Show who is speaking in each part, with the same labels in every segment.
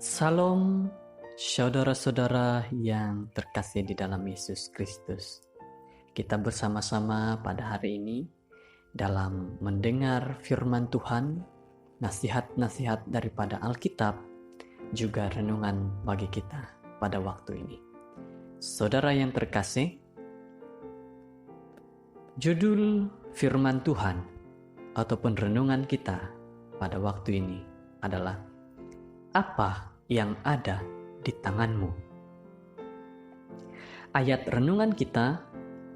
Speaker 1: Salam, saudara-saudara yang terkasih di dalam Yesus Kristus. Kita bersama-sama pada hari ini dalam mendengar firman Tuhan, nasihat-nasihat daripada Alkitab, juga renungan bagi kita pada waktu ini. Saudara yang terkasih, judul firman Tuhan ataupun renungan kita pada waktu ini adalah apa yang ada di tanganmu. Ayat renungan kita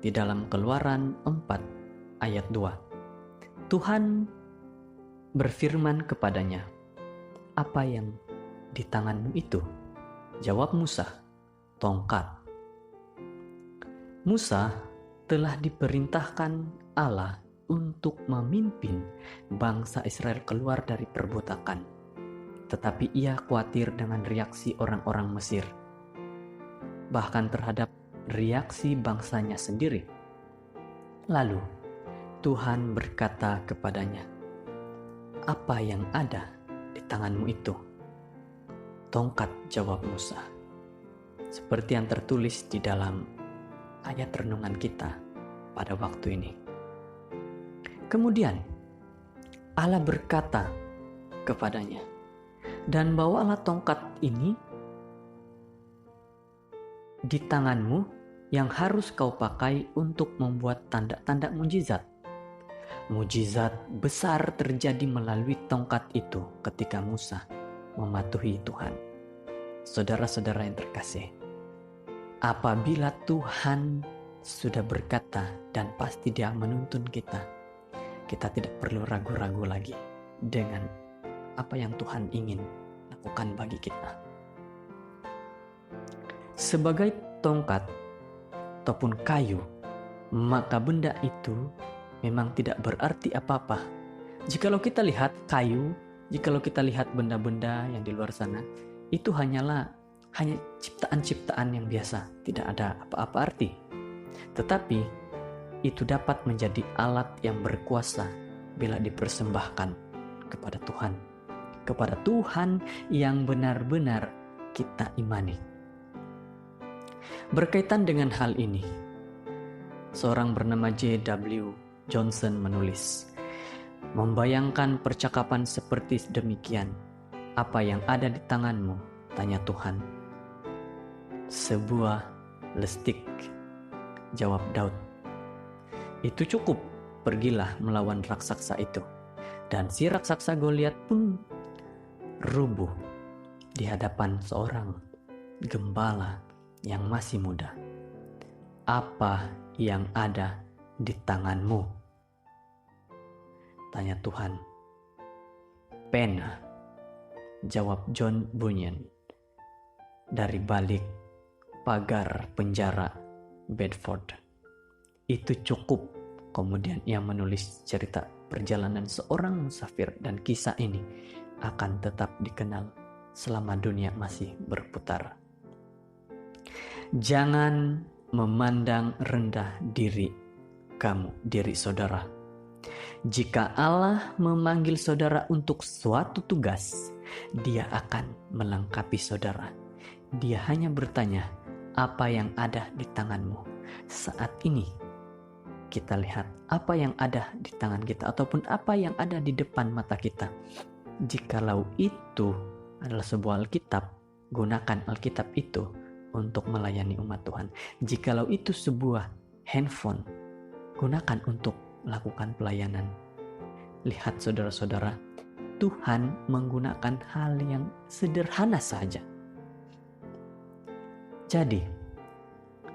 Speaker 1: di dalam Keluaran 4 ayat 2. Tuhan berfirman kepadanya, "Apa yang di tanganmu itu?" Jawab Musa, "Tongkat." Musa telah diperintahkan Allah untuk memimpin bangsa Israel keluar dari perbudakan. Tetapi ia khawatir dengan reaksi orang-orang Mesir, bahkan terhadap reaksi bangsanya sendiri. Lalu Tuhan berkata kepadanya, "Apa yang ada di tanganmu itu?" "Tongkat," jawab Musa. Seperti yang tertulis di dalam ayat renungan kita pada waktu ini. Kemudian Allah berkata kepadanya, "Dan bawalah tongkat ini di tanganmu yang harus kau pakai untuk membuat tanda-tanda mujizat." Mujizat besar terjadi melalui tongkat itu ketika Musa mematuhi Tuhan. Saudara-saudara yang terkasih, apabila Tuhan sudah berkata dan pasti Dia menuntun kita, kita tidak perlu ragu-ragu lagi dengan apa yang Tuhan ingin lakukan bagi kita. Sebagai tongkat ataupun kayu, maka benda itu memang tidak berarti apa-apa. Jikalau kita lihat kayu, jikalau kita lihat benda-benda yang di luar sana, itu hanya ciptaan-ciptaan yang biasa, tidak ada apa-apa arti. Tetapi itu dapat menjadi alat yang berkuasa bila dipersembahkan kepada Tuhan yang benar-benar kita imani. Berkaitan dengan hal ini, seorang bernama J.W. Johnson menulis, membayangkan percakapan seperti demikian. "Apa yang ada di tanganmu?" tanya Tuhan. "Sebuah lestik," jawab Daud. "Itu cukup, pergilah melawan raksasa itu." Dan si raksasa Goliat pun rubuh di hadapan seorang gembala yang masih muda. "Apa yang ada di tanganmu?" tanya Tuhan. "Pena," jawab John Bunyan dari balik pagar penjara Bedford. "Itu cukup." Kemudian ia menulis cerita perjalanan seorang musafir, dan kisah ini akan tetap dikenal selama dunia masih berputar. Jangan memandang rendah diri saudara. Jika Allah memanggil saudara untuk suatu tugas, Dia akan melengkapi saudara. Dia hanya bertanya, "Apa yang ada di tanganmu?" Saat ini kita lihat apa yang ada di tangan kita ataupun apa yang ada di depan mata kita. Jikalau itu adalah sebuah Alkitab, gunakan Alkitab itu untuk melayani umat Tuhan. Jikalau itu sebuah handphone, gunakan untuk melakukan pelayanan. Lihat saudara-saudara, Tuhan menggunakan hal yang sederhana saja. Jadi,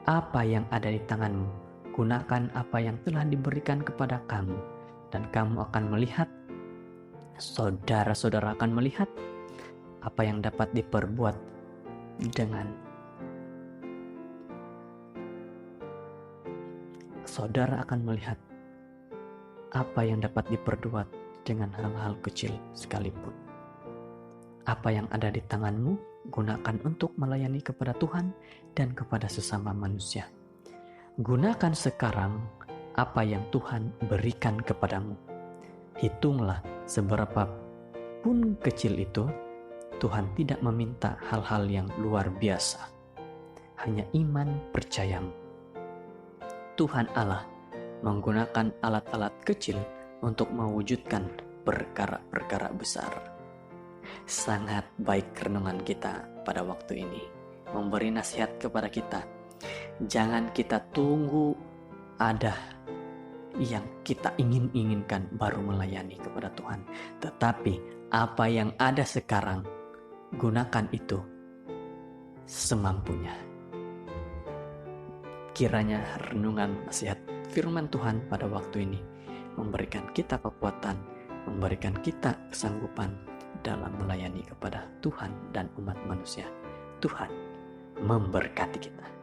Speaker 1: apa yang ada di tanganmu? Gunakan apa yang telah diberikan kepada kamu, dan kamu akan melihat, saudara-saudara akan melihat apa yang dapat diperbuat dengan saudara akan melihat apa yang dapat diperbuat dengan hal-hal kecil sekalipun. Apa yang ada di tanganmu, gunakan untuk melayani kepada Tuhan dan kepada sesama manusia. Gunakan sekarang apa yang Tuhan berikan kepadamu. Hitunglah seberapa pun kecil itu, Tuhan tidak meminta hal-hal yang luar biasa, hanya iman percayamu. Tuhan Allah menggunakan alat-alat kecil untuk mewujudkan perkara-perkara besar. Sangat baik renungan kita pada waktu ini, memberi nasihat kepada kita. Jangan kita tunggu ada yang kita inginkan baru melayani kepada Tuhan. Tetapi apa yang ada sekarang, gunakan itu semampunya. Kiranya renungan nasihat firman Tuhan pada waktu ini memberikan kita kekuatan, memberikan kita kesanggupan dalam melayani kepada Tuhan dan umat manusia. Tuhan memberkati kita.